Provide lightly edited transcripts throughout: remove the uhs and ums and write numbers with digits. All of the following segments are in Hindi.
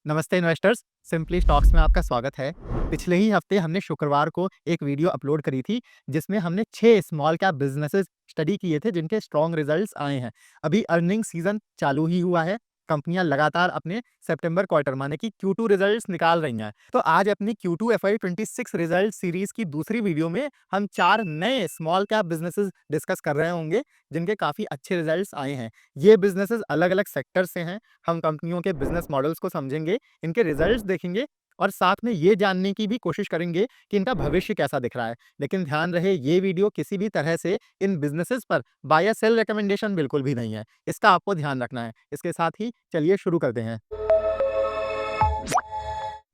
नमस्ते इन्वेस्टर्स, सिंपली स्टॉक्स में आपका स्वागत है। पिछले ही हफ्ते हमने शुक्रवार को एक वीडियो अपलोड करी थी, जिसमें हमने 6 स्मॉल कैप बिज़नेसेस स्टडी किए थे, जिनके स्ट्रॉन्ग रिजल्ट्स आए हैं। अभी अर्निंग सीज़न चालू ही हुआ है। कंपनियां लगातार अपने सितंबर क्वार्टर माने कि Q2 रिजल्ट्स निकाल रही हैं। तो आज अपनी Q2 FY26 रिजल्ट सीरीज की दूसरी वीडियो में हम 4 नए स्मॉल कैप बिज़नेसेस डिस्कस कर रहे होंगे, जिनके काफ़ी अच्छे रिजल्ट्स आए हैं। ये बिज़नेसेस अलग-अलग सेक्टर से हैं। हम कंपनियों के बिज़नेस मॉडल्स को समझेंगे, इनके रिजल्ट्स देखेंगे और साथ में ये जानने की भी कोशिश करेंगे कि इनका भविष्य कैसा दिख रहा है। लेकिन ध्यान रहे, ये वीडियो किसी भी तरह से इन बिज़नेसेस पर बाय या सेल रिकमेंडेशन बिल्कुल भी नहीं है। इसका आपको ध्यान रखना है। इसके साथ ही चलिए शुरू करते हैं।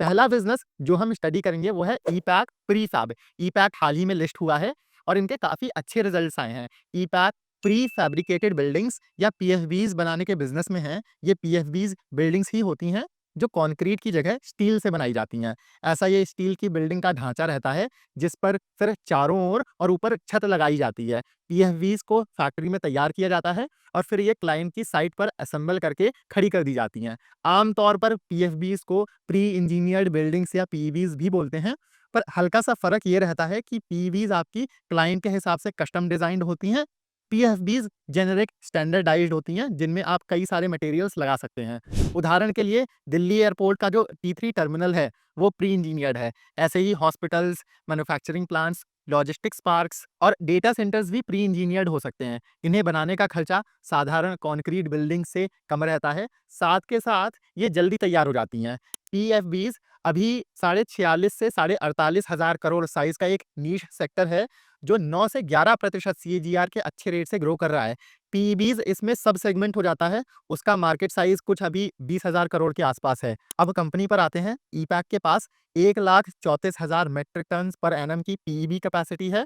पहला बिज़नेस जो हम स्टडी करेंगे वो है ईपैक प्रीफैब। ईपैक हाल ही में लिस्ट हुआ है और इनके काफ़ी अच्छे रिजल्ट्स आए हैं। ईपैक प्री फैब्रिकेटेड बिल्डिंग्स या पीएफबीज बनाने के बिजनेस में हैं। ये पीएफबीज बिल्डिंग्स ही होती हैं जो कंक्रीट की जगह स्टील से बनाई जाती हैं। ऐसा ये स्टील की बिल्डिंग का ढांचा रहता है, जिस पर फिर चारों ओर और ऊपर छत लगाई जाती है। पीएफबीज को फैक्ट्री में तैयार किया जाता है और फिर ये क्लाइंट की साइट पर असेंबल करके खड़ी कर दी जाती हैं। आमतौर पर पीएफबीज को प्री इंजीनियर्ड बिल्डिंग्स या पीईबीज भी बोलते हैं, पर हल्का सा फर्क ये रहता है कि पीईबीज आपकी क्लाइंट के हिसाब से कस्टम डिजाइंड होती हैं। पीएफबीज जेनेरिक स्टैंडर्डाइज्ड होती हैं, जिनमें आप कई सारे मटेरियल्स लगा सकते हैं। उदाहरण के लिए दिल्ली एयरपोर्ट का जो T3 टर्मिनल है, वो प्री इंजीनियर्ड है। ऐसे ही hospitals, manufacturing plants, logistics parks और डेटा सेंटर्स भी प्री इंजीनियर्ड हो सकते हैं। इन्हें बनाने का खर्चा साधारण कंक्रीट बिल्डिंग से कम रहता है। साथ के साथ ये जल्दी तैयार हो जाती हैं। पीएफबीज अभी 46.5 से 48.5 हजार करोड़ साइज का एक नीश सेक्टर है, जो 9 से 11% सीएजीआर के अच्छे रेट से ग्रो कर रहा है। पीईबीज इसमें सब सेगमेंट हो जाता है। उसका मार्केट साइज कुछ अभी 20,000 करोड़ के आसपास है। अब कंपनी पर आते हैं। ईपैक के पास 1,34,000 मेट्रिक टन पर एनम की पीईबी कैपेसिटी है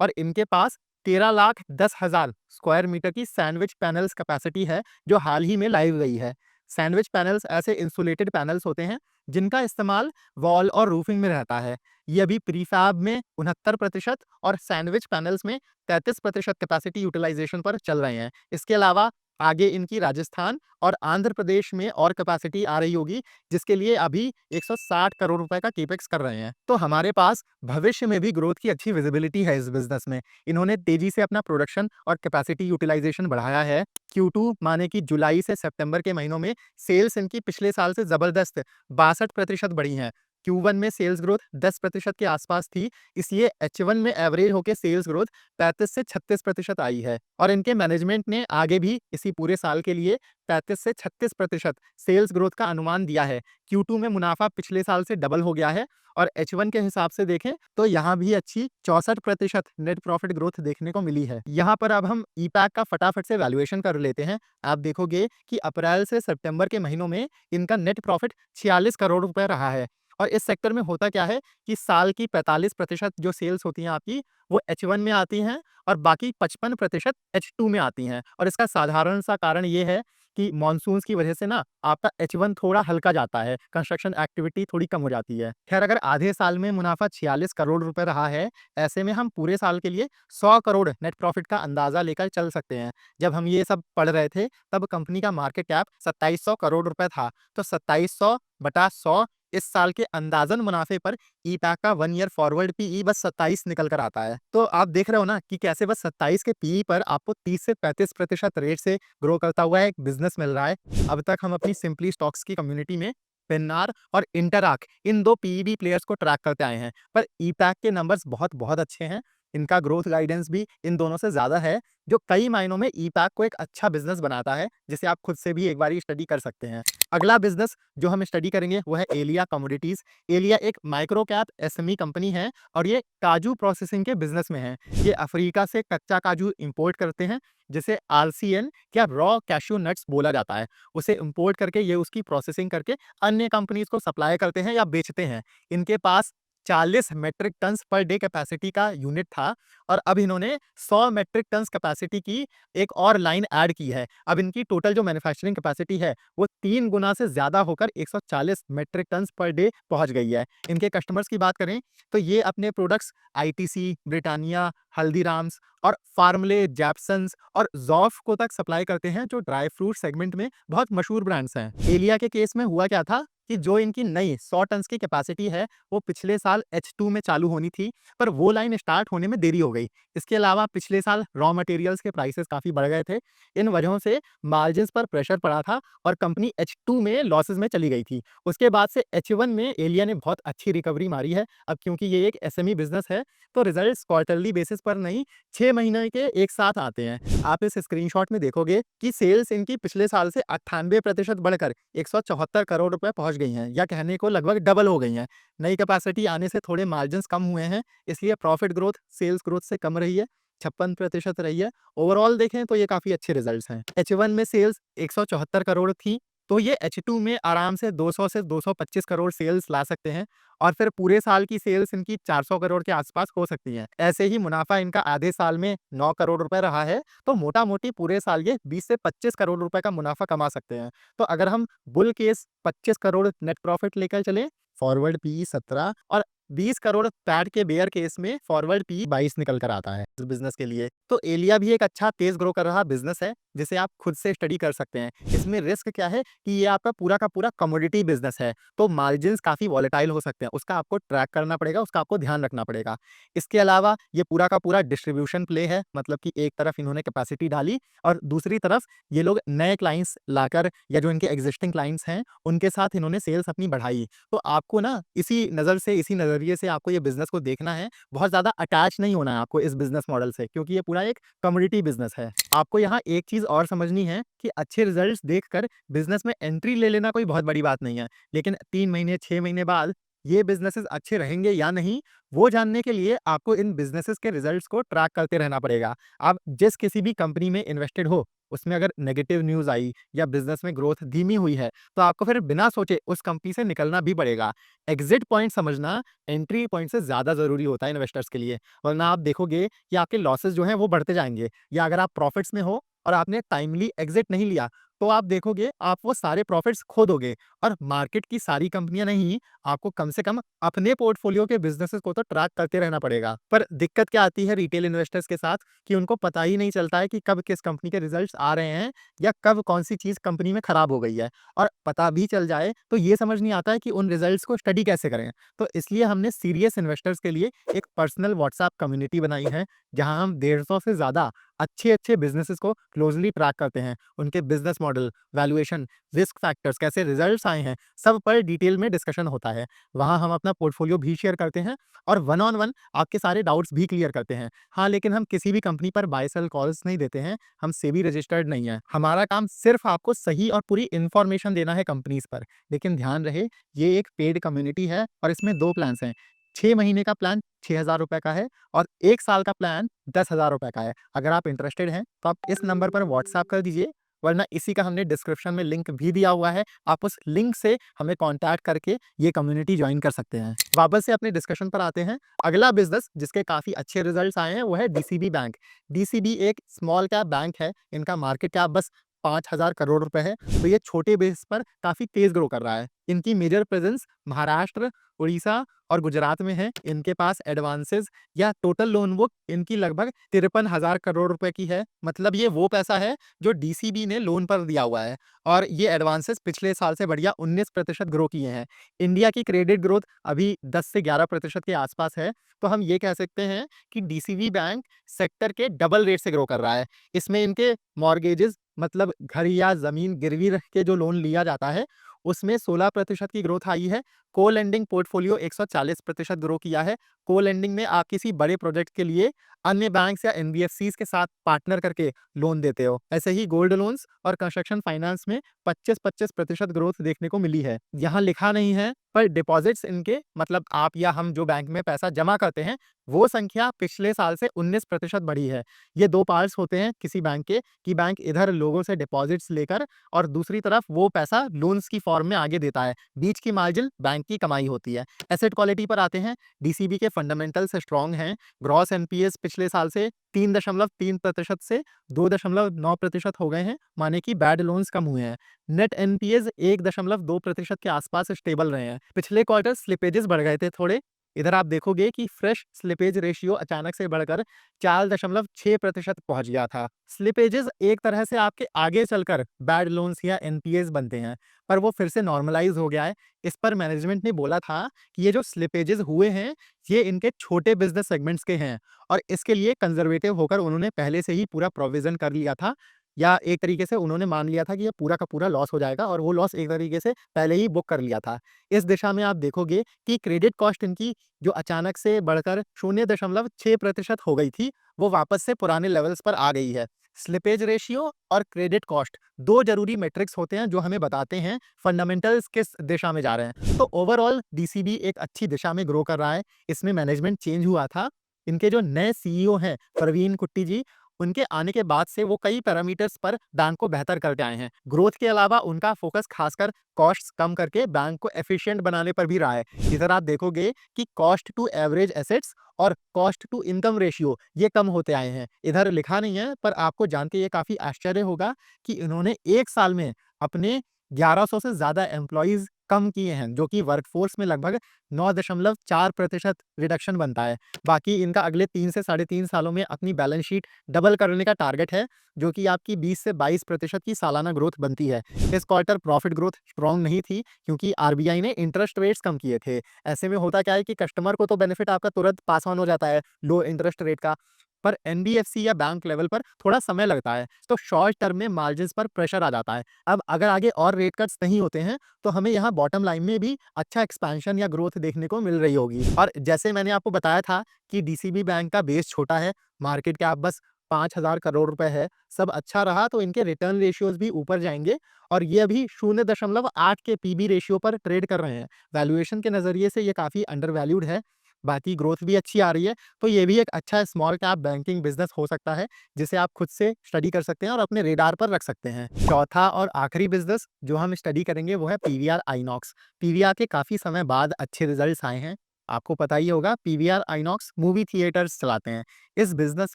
और इनके पास 13,10,000 स्क्वायर मीटर की सैंडविच पैनल्स कैपेसिटी है, जो हाल ही में लाइव गई है। सैंडविच पैनल्स ऐसे इंसुलेटेड पैनल्स होते हैं जिनका इस्तेमाल वॉल और रूफिंग में रहता है। ये अभी प्रीफैब में 69% और सैंडविच पैनल्स में 33% कैपेसिटी यूटिलाइजेशन पर चल रहे हैं। इसके अलावा आगे इनकी राजस्थान और आंध्र प्रदेश में और कैपेसिटी आ रही होगी, जिसके लिए अभी 160 करोड़ रुपए का केपेक्स कर रहे हैं। तो हमारे पास भविष्य में भी ग्रोथ की अच्छी विजिबिलिटी है इस बिजनेस में। इन्होंने तेजी से अपना प्रोडक्शन और कैपेसिटी यूटिलाइजेशन बढ़ाया है। Q2 माने कि जुलाई से सितंबर के महीनों में सेल्स इनकी पिछले साल से जबरदस्त 62% बढ़ी हैं। Q1 में सेल्स ग्रोथ 10% के आसपास थी, इसलिए H1 में एवरेज होकर सेल्स ग्रोथ 35 से 36% आई है। और इनके मैनेजमेंट ने आगे भी इसी पूरे साल के लिए 35 से 36% सेल्स ग्रोथ का अनुमान दिया है। Q2 में मुनाफा पिछले साल से डबल हो गया है और H1 के हिसाब से देखें तो यहाँ भी अच्छी 64% नेट प्रॉफिट ग्रोथ देखने को मिली है। यहाँ पर अब हम ईपैक का फटाफट से वैल्यूएशन कर लेते हैं। आप देखोगे कि अप्रैल से सितंबर के महीनों में इनका नेट प्रॉफिट 46 करोड़ रुपए रहा है। और इस सेक्टर में होता क्या है कि साल की 45% जो सेल्स होती हैं आपकी, वो H1 में आती हैं और बाकी 55% H2 में आती हैं। और इसका साधारण सा कारण ये है कि मॉनसून्स की वजह से ना आपका H1 थोड़ा हल्का जाता है, कंस्ट्रक्शन एक्टिविटी थोड़ी कम हो जाती है। खैर, अगर आधे साल में मुनाफा 46 करोड़ रुपए रहा है, ऐसे में हम पूरे साल के लिए 100 करोड़ नेट प्रॉफिट का अंदाजा लेकर चल सकते हैं। जब हम ये सब पढ़ रहे थे, तब कंपनी का मार्केट कैप 2700 करोड़ रुपए था। तो 2700 बटा 100 इस साल के अंदाजन मुनाफे पर ईपैक का 1 ईयर फॉरवर्ड पीई बस 27 निकल कर आता है। तो आप देख रहे हो ना कि कैसे बस 27 के पीई पर आपको 30 से 35% रेट से ग्रो करता हुआ एक बिजनेस मिल रहा है। अब तक हम अपनी सिंपली स्टॉक्स की कम्युनिटी में पेन्नार और इंटरआर्क इन 2 पीईबी प्लेयर्स को ट्रैक करते आए हैं, पर ईपैक के नंबर्स बहुत बहुत अच्छे हैं। इनका ग्रोथ गाइडेंस भी इन दोनों से ज्यादा है, जो कई मायनों में ईपैक को एक अच्छा बिजनेस बनाता है, जिसे आप खुद से भी एक बार स्टडी कर सकते हैं। अगला बिजनेस जो हम स्टडी करेंगे वो है एलिया कमोडिटीज। एलिया एक माइक्रो कैप एसएमई कंपनी है और ये काजू प्रोसेसिंग के बिजनेस में है। ये अफ्रीका से कच्चा काजू इंपोर्ट करते हैं, जिसे आरसीएन या रॉ कैशू नट्स बोला जाता है। उसे इंपोर्ट करके ये उसकी प्रोसेसिंग करके अन्य कंपनीज को सप्लाई करते हैं या बेचते हैं। इनके पास 40 metric tons per day capacity का यूनिट था और अब इन्होंने 100 मेट्रिक टन्स कैपेसिटी की एक और लाइन ऐड की है। अब इनकी टोटल जो मैन्युफैक्चरिंग कैपेसिटी है वो 3 गुना से ज्यादा होकर 140 मेट्रिक टन्स पर डे पहुंच गई है। इनके कस्टमर्स की बात करें तो ये अपने प्रोडक्ट्स आईटीसी, ब्रिटानिया, हल्दीराम्स और फार्मले, जैपसन्स और जॉफ को तक सप्लाई करते हैं, जो ड्राई फ्रूट सेगमेंट में बहुत मशहूर ब्रांड्स हैं। एलिया के केस में हुआ क्या था कि जो इनकी नई 100 टन्स की कैपेसिटी है, वो पिछले साल H2 में चालू होनी थी, पर वो लाइन स्टार्ट होने में देरी हो गई। इसके अलावा पिछले साल रॉ मटेरियल्स के प्राइसेस काफ़ी बढ़ गए थे। इन वजहों से मार्जिन्स पर प्रेशर पड़ा था और कंपनी H2 में लॉसेस में चली गई थी। उसके बाद से H1 में एलिया ने बहुत अच्छी रिकवरी मारी है। अब क्योंकि ये एक एसएमई बिज़नेस है, तो रिजल्ट्स क्वार्टरली बेसिस पर नहीं, 6 महीने के एक साथ आते हैं। आप इस स्क्रीनशॉट में देखोगे कि सेल्स इनकी पिछले साल से 98% बढ़कर 174 करोड़ रुपए पहुंच गई हैं, या कहने को लगभग डबल हो गई हैं। नई कैपेसिटी आने से थोड़े मार्जिन्स कम हुए हैं, इसलिए प्रॉफिट ग्रोथ सेल्स ग्रोथ से कम रही है, 56% रही है। ओवरऑल देखें तो ये काफ़ी अच्छे रिजल्ट्स हैं। H1 में सेल्स 174 करोड़ थी, तो ये H2 में आराम से 200 से 225 करोड़ सेल्स ला सकते हैं और फिर पूरे साल की सेल्स इनकी 400 करोड़ के आसपास हो सकती है। ऐसे ही मुनाफा इनका आधे साल में 9 करोड़ रुपए रहा है, तो मोटा-मोटी पूरे साल ये 20 से 25 करोड़ रुपए का मुनाफा कमा सकते हैं। तो अगर हम bull case 25 crore net profit लेकर चलें, फॉरवर्ड पीई 17 और 20 करोड़ पैड के बेयर केस में फॉरवर्ड पीई 22 निकल कर आता है इस बिज़नेस के लिए। तो एलिया भी एक अच्छा तेज़ ग्रो कर रहा बिज़नेस है, जिसे आप खुद से स्टडी कर सकते हैं। इसमें रिस्क क्या है कि ये आपका पूरा का पूरा कमोडिटी बिज़नेस है, तो मार्जिन्स काफ़ी वॉलेटाइल हो सकते हैं। उसका आपको ट्रैक करना पड़ेगा, उसका आपको ध्यान रखना पड़ेगा। इसके अलावा ये पूरा का पूरा डिस्ट्रीब्यूशन प्ले है, मतलब कि एक तरफ इन्होंने कैपेसिटी डाली और दूसरी तरफ ये लोग नए क्लाइंट्स लाकर, या जो इनके एग्जिस्टिंग क्लाइंट्स हैं, उनके साथ इन्होंने सेल्स अपनी बढ़ाई। तो आपको ना इसी नज़र से, इसी नज़रिए से आपको ये बिज़नेस को देखना है। बहुत ज़्यादा अटैच नहीं होना है आपको इस बिज़नेस मॉडल से, क्योंकि ये पूरा एक कमोडिटी बिज़नेस है। आपको यहाँ एक चीज़ और समझनी है कि अच्छे रिजल्ट्स देखकर बिज़नेस में एंट्री ले लेना कोई बहुत बड़ी बात नहीं है। लेकिन 3 महीने, 6 महीने बाद ये बिज़नेसेस अच्छे रहेंगे या नहीं, वो जानने के लिए आपको इन बिज़नेसेस के रिजल्ट्स को ट्रैक करते रहना पड़ेगा। आप जिस किसी भी कंपनी में इन्वेस्टेड हो, उसमें अगर नेगेटिव न्यूज़ आई या बिज़नेस में ग्रोथ धीमी हुई है, तो आपको फिर बिना सोचे उस कंपनी से निकलना भी पड़ेगा। एग्ज़िट पॉइंट समझना एंट्री पॉइंट से ज़्यादा ज़रूरी होता है इन्वेस्टर्स के लिए, वरना आप देखोगे कि आपके लॉसेस जो हैं वो बढ़ते जाएँगे, या अगर आप प्रॉफिट्स में हो और आपने टाइमली एग्ज़िट नहीं लिया, तो आप देखोगे आप वो सारे प्रॉफिट्स खो दोगे। और मार्केट की सारी कंपनियाँ नहीं, आपको कम से कम अपने पोर्टफोलियो के बिज़नेसेस को तो ट्रैक करते रहना पड़ेगा। पर दिक्कत क्या आती है रिटेल इन्वेस्टर्स के साथ, कि उनको पता ही नहीं चलता है कि कब किस कंपनी के रिजल्ट्स आ रहे हैं, या कब कौन-सी चीज़ कंपनी में खराब हो गई है। और पता भी चल जाए तो ये समझ नहीं आता है कि उन रिजल्ट्स को स्टडी कैसे करें। तो इसलिए हमने सीरियस इन्वेस्टर्स के लिए एक पर्सनल व्हाट्सएप कम्युनिटी बनाई है, जहाँ हम 150 से ज़्यादा अच्छे-अच्छे बिज़नेसेस को क्लोज़ली ट्रैक करते हैं। उनके business model, valuation, risk factors, कैसे रिजल्ट्स आए हैं, सब पर डिटेल में डिस्कशन होता है। वहाँ हम अपना पोर्टफोलियो भी शेयर करते हैं और वन ऑन वन आपके सारे डाउट्स भी क्लियर करते हैं। हाँ, लेकिन हम किसी भी कंपनी पर बाय सेल कॉल्स नहीं देते हैं, हम सेबी रजिस्टर्ड नहीं हैं। हमारा काम सिर्फ़ आपको सही और पूरी इन्फॉर्मेशन देना है कंपनीज़ पर। लेकिन ध्यान रहे, ये एक पेड कम्युनिटी है और इसमें 2 प्लान्स हैं। 6 महीने का प्लान ₹6000 का है और 1 साल का प्लान ₹10,000 का है। अगर आप इंटरेस्टेड हैं, तो आप इस नंबर पर व्हाट्सएप कर दीजिए, वरना इसी का हमने डिस्क्रिप्शन में लिंक भी दिया हुआ है। आप उस लिंक से हमें कॉन्टैक्ट करके ये कम्युनिटी जॉइन कर सकते हैं। वापस से अपने डिस्कशन पर आते हैं। अगला बिज़नेस जिसके काफ़ी अच्छे रिजल्ट्स आए हैं, वो है डीसीबी बैंक। डीसीबी एक स्मॉल कैप बैंक है। इनका मार्केट कैप बस 5,000 करोड़ रुपए है, तो ये छोटे बेस पर काफ़ी तेज़ ग्रो कर रहा है। इनकी मेजर प्रेज़ेंस महाराष्ट्र, उड़ीसा और गुजरात में है। इनके पास एडवांसेस या टोटल लोन बुक इनकी लगभग 53,000 करोड़ रुपए की है। मतलब ये वो पैसा है जो डीसीबी ने लोन पर दिया हुआ है, और ये एडवांसेस पिछले साल से बढ़िया 19% ग्रो किए हैं। इंडिया की क्रेडिट ग्रोथ अभी 10 से 11% के आसपास है, तो हम ये कह सकते हैं कि डीसीबी बैंक सेक्टर के डबल रेट से ग्रो कर रहा है। इसमें इनके मॉर्गेजेस, मतलब घर या ज़मीन गिरवी रख के जो लोन लिया जाता है, उसमें 16% की ग्रोथ आई है। को-लेंडिंग पोर्टफोलियो 140% ग्रो किया है। को-लेंडिंग में आप किसी बड़े प्रोजेक्ट के लिए अन्य बैंक्स या एनबीएफसीज के साथ पार्टनर करके लोन देते हो। ऐसे ही गोल्ड लोन्स और कंस्ट्रक्शन फाइनेंस में 25-25% ग्रोथ देखने को मिली है। यहाँ लिखा नहीं है, पर डिपॉजिट्स इनके, मतलब आप या हम जो बैंक में पैसा जमा करते हैं, वो संख्या पिछले साल से 19% बढ़ी है। ये 2 पार्ट्स होते हैं किसी बैंक के, कि बैंक इधर लोगों से डिपॉजिट्स लेकर और दूसरी तरफ वो पैसा लोन्स की फॉर्म में आगे देता है। बीच की मार्जिन बैंक की कमाई होती है। एसेट क्वालिटी पर आते हैं। डीसीबी के फंडामेंटल्स स्ट्रॉन्ग हैं। ग्रॉस एनपीएस पिछले साल से 3.3% से 2.9% हो गए हैं, माने कि बैड लोन्स कम हुए हैं। नेट एनपीएस 1.2% के आसपास स्टेबल रहे हैं। पिछले क्वार्टर स्लिपेजेस बढ़ गए थे थोड़े, इधर आप देखोगे कि फ्रेश स्लिपेज रेशियो अचानक से बढ़कर 4.6% पहुंच गया था। स्लिपेजेस एक तरह से आपके आगे चलकर बैड लोन्स या एनपीएस बनते हैं, पर वो फिर से नॉर्मलाइज हो गया है। इस पर मैनेजमेंट ने बोला था कि ये जो स्लिपेजेस हुए हैं, ये इनके छोटे बिजनेस सेगमेंट्स के हैं और इसके लिए कंजर्वेटिव होकर उन्होंने पहले से ही पूरा प्रोविजन कर लिया था, या एक तरीके से उन्होंने मान लिया था कि ये पूरा का पूरा लॉस हो जाएगा और वो लॉस एक तरीके से पहले ही बुक कर लिया था। इस दिशा में आप देखोगे कि क्रेडिट कॉस्ट इनकी जो अचानक से बढ़कर 0.6% हो गई थी, वो वापस से पुराने लेवल्स पर आ गई है। स्लिपेज रेशियो और क्रेडिट कॉस्ट 2 ज़रूरी मैट्रिक्स होते हैं जो हमें बताते हैं फंडामेंटल्स किस दिशा में जा रहे हैं। तो ओवरऑल डीसीबी एक अच्छी दिशा में ग्रो कर रहा है। इसमें मैनेजमेंट चेंज हुआ था। इनके जो नए सीईओ हैं प्रवीण कुट्टी जी, उनके आने के बाद से वो कई पैरामीटर्स पर बैंक को बेहतर करके आए हैं। ग्रोथ के अलावा उनका फोकस खासकर कॉस्ट्स कम करके बैंक को एफिशिएंट बनाने पर भी रहा है। इधर आप देखोगे कि कॉस्ट टू एवरेज एसेट्स और कॉस्ट टू इनकम रेशियो ये कम होते आए हैं। इधर लिखा नहीं है, पर आपको जान के ये काफ़ी आश्चर्य होगा कि इन्होंने 1 साल में अपने 1100 से ज़्यादा एम्प्लॉइज़ कम किए हैं, जो कि वर्कफ़ोर्स में लगभग 9.4% रिडक्शन बनता है। बाकी इनका अगले 3 से साढ़े 3 सालों में अपनी बैलेंस शीट डबल करने का टारगेट है, जो कि आपकी 20 से 22% की सालाना ग्रोथ बनती है। इस क्वार्टर प्रॉफिट ग्रोथ स्ट्रॉन्ग नहीं थी क्योंकि आरबीआई ने इंटरेस्ट रेट्स कम किए थे। ऐसे में होता क्या है कि कस्टमर को तो बेनिफिट आपका तुरंत पास ऑन हो जाता है लो इंटरेस्ट रेट का, पर एनबीएफसी या बैंक लेवल पर थोड़ा समय लगता है, तो शॉर्ट टर्म में मार्जिन्स पर प्रेशर आ जाता है। अब अगर आगे और रेट कट्स नहीं होते हैं, तो हमें यहाँ बॉटम लाइन में भी अच्छा एक्सपेंशन या ग्रोथ देखने को मिल रही होगी। और जैसे मैंने आपको बताया था कि डीसीबी बैंक का बेस छोटा है, मार्केट कैप बस 5,000 करोड़ रुपए है। सब अच्छा रहा तो इनके रिटर्न रेशियोज भी ऊपर जाएंगे और ये अभी 0.8 के पीबी रेशियो पर ट्रेड कर रहे हैं। वैल्यूएशन के नजरिए से ये काफी अंडर वैल्यूड है। बाकी ग्रोथ भी अच्छी आ रही है, तो ये भी एक अच्छा स्मॉल कैप बैंकिंग बिजनेस हो सकता है, जिसे आप खुद से स्टडी कर सकते हैं और अपने रेडार पर रख सकते हैं। चौथा और आखिरी बिजनेस जो हम स्टडी करेंगे वो है पीवीआर आइनॉक्स। पीवीआर के काफी समय बाद अच्छे रिजल्ट्स आए हैं। आपको पता ही होगा पीवीआर आइनॉक्स मूवी थिएटर्स चलाते हैं। इस बिजनेस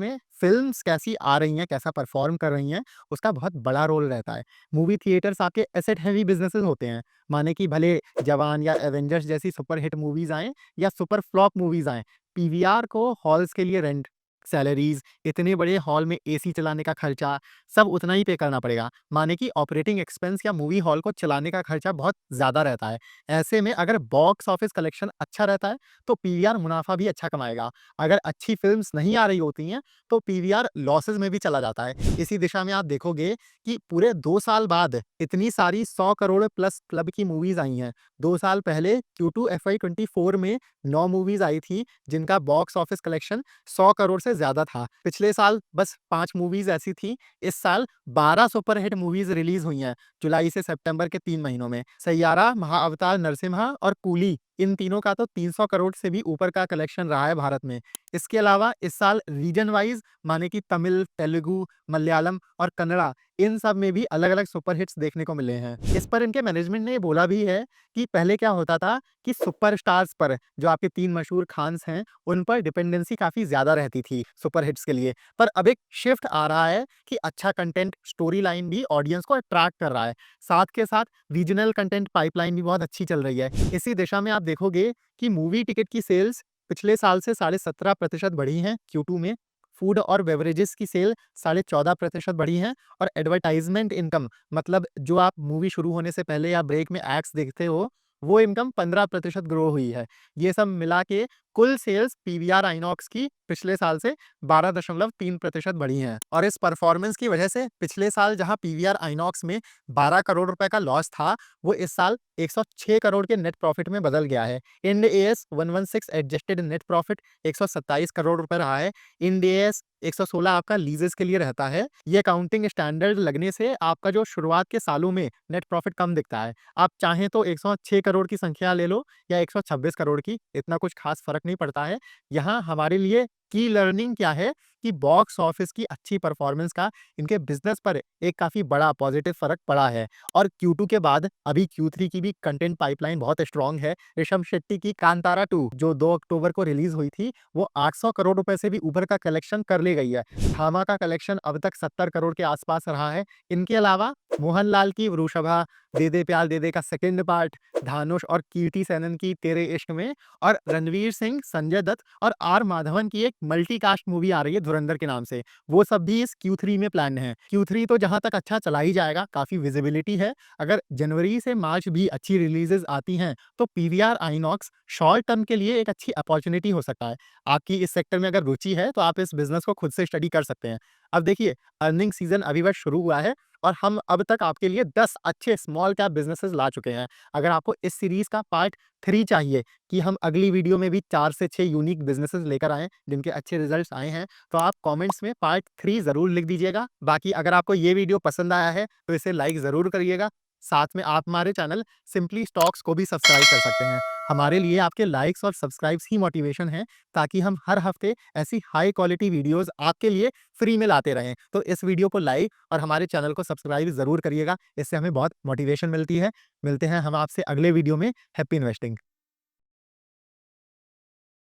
में फिल्म्स कैसी आ रही हैं, कैसा परफॉर्म कर रही हैं, उसका बहुत बड़ा रोल रहता है। मूवी थिएटर्स आपके एसेट हैवी बिजनेसेस होते हैं, माने कि भले जवान या एवेंजर्स जैसी सुपर हिट मूवीज आए या सुपर फ्लॉप मूवीज आए, पीवीआर को हॉल्स के लिए रेंट, सैलरीज, इतने बड़े हॉल में एसी चलाने का खर्चा सब उतना ही पे करना पड़ेगा। माने कि ऑपरेटिंग एक्सपेंस या मूवी हॉल को चलाने का खर्चा बहुत ज़्यादा रहता है। ऐसे में अगर बॉक्स ऑफिस कलेक्शन अच्छा रहता है, तो पीवीआर मुनाफा भी अच्छा कमाएगा। अगर अच्छी फिल्म्स नहीं आ रही होती हैं, तो पीवीआर लॉसेस में भी चला जाता है। इसी दिशा में आप देखोगे कि पूरे 2 साल बाद इतनी सारी 100 करोड़ प्लस क्लब की मूवीज़ आई हैं। 2 साल पहले Q2 FY24 में 9 मूवीज़ आई थी, जिनका बॉक्स ऑफिस कलेक्शन 100 करोड़ से ज़्यादा था। पिछले साल बस 5 मूवीज़ ऐसी थी। इस साल 12 सुपरहिट मूवीज़ रिलीज़ हुई हैं, जुलाई से सितंबर के 3 महीनों में। सैयारा, महाअवतार नरसिम्हा और कूली, इन तीनों का तो 300 करोड़ से भी ऊपर का कलेक्शन रहा है भारत में। इसके अलावा इस साल रीजन वाइज़ माने कि तमिल, तेलुगु, मलयालम और कन्नड़ा, इन सब में भी अलग-अलग सुपर हिट्स देखने को मिले हैं। इस पर इनके मैनेजमेंट ने ये बोला भी है कि पहले क्या होता था कि सुपरस्टार्स पर, जो आपके 3 मशहूर खान्स हैं, उन पर डिपेंडेंसी काफ़ी ज़्यादा रहती थी सुपर हिट्स के लिए। पर अब एक शिफ्ट आ रहा है कि अच्छा कंटेंट, स्टोरी लाइन भी ऑडियंस को अट्रैक्ट कर रहा है। साथ के साथ रीजनल कंटेंट पाइपलाइन भी बहुत अच्छी चल रही है। इसी दिशा में आप देखोगे कि मूवी टिकट की सेल्स पिछले साल से 17.5% बढ़ी हैं Q2 में। फूड और बेवरेजेस की सेल 14.5% बढ़ी हैं और एडवर्टाइजमेंट इनकम, मतलब जो आप मूवी शुरू होने से पहले या ब्रेक में एड्स देखते हो, वो इनकम 15% ग्रो हुई है। ये सब मिला के कुल सेल्स पीवीआर आइनॉक्स की पिछले साल से 12.3% बढ़ी हैं। और इस परफॉर्मेंस की वजह से पिछले साल जहां पीवीआर आइनॉक्स में 12 करोड़ रुपए का लॉस था, वो इस साल 106 करोड़ के नेट प्रॉफिट में बदल गया है। Ind AS 116 adjusted net profit 127 crore रुपए रहा है। इंड एएस 116 आपका लीजेस के लिए रहता है। ये अकाउंटिंग स्टैंडर्ड लगने से आपका जो शुरुआत के सालों में नेट प्रॉफिट कम दिखता है। आप चाहें तो 106 करोड़ की संख्या ले लो या 126 करोड़ की, इतना कुछ खास फर्क नहीं पड़ता है। यहाँ हमारे लिए की लर्निंग क्या है कि बॉक्स ऑफिस की अच्छी परफॉर्मेंस का इनके बिज़नेस पर एक काफ़ी बड़ा पॉजिटिव फ़र्क पड़ा है और Q2 के बाद अभी Q3 की भी कंटेंट पाइपलाइन बहुत स्ट्रॉन्ग है। ऋषभ शेट्टी की कांतारा 2 जो 2 अक्टूबर को रिलीज़ हुई थी, वो 800 करोड़ रुपए से भी ऊपर का कलेक्शन कर ले गई है। धामा का कलेक्शन अब तक 70 करोड़ के आसपास रहा है। इनके अलावा मोहनलाल की वृषभा, दे दे प्यार दे दे का सेकंड पार्ट, धानुष और कीर्ति सेनन की तेरे इश्क में और रणवीर सिंह, संजय दत्त और आर माधवन की एक मल्टीकास्ट मूवी आ रही है धुरंधर के नाम से। वो सब भी इस Q3 में प्लान है। Q3 तो जहाँ तक अच्छा चला ही जाएगा, काफ़ी विजिबिलिटी है। अगर जनवरी से मार्च भी अच्छी रिलीज़ेज़ आती हैं, तो पीवीआर आइनॉक्स शॉर्ट टर्म के लिए एक अच्छी अपॉर्च्युनिटी हो सकता है। आपकी इस सेक्टर में अगर रुचि है, तो आप इस बिज़नेस को खुद से स्टडी कर सकते हैं। अब देखिए, अर्निंग सीज़न अभी बस शुरू हुआ है और हम अब तक आपके लिए 10 अच्छे स्मॉल कैप बिज़नेसेस ला चुके हैं। अगर आपको इस सीरीज़ का पार्ट 3 चाहिए कि हम अगली वीडियो में भी 4 से 6 यूनिक बिज़नेसेस लेकर आएँ, जिनके अच्छे रिज़ल्ट्स आए हैं, तो आप कमेंट्स में पार्ट 3 ज़रूर लिख दीजिएगा। बाकी अगर आपको ये वीडियो पसंद आया है, तो इसे लाइक ज़रूर करिएगा। साथ में आप हमारे चैनल सिंपली स्टॉक्स को भी सब्सक्राइब कर सकते हैं। हमारे लिए आपके लाइक्स और सब्सक्राइब्स ही मोटिवेशन है, ताकि हम हर हफ्ते ऐसी हाई क्वालिटी वीडियोज़ आपके लिए फ्री में लाते रहें। तो इस वीडियो को लाइक और हमारे चैनल को सब्सक्राइब ज़रूर करिएगा, इससे हमें बहुत मोटिवेशन मिलती है। मिलते हैं हम आपसे अगले वीडियो में। Happy investing.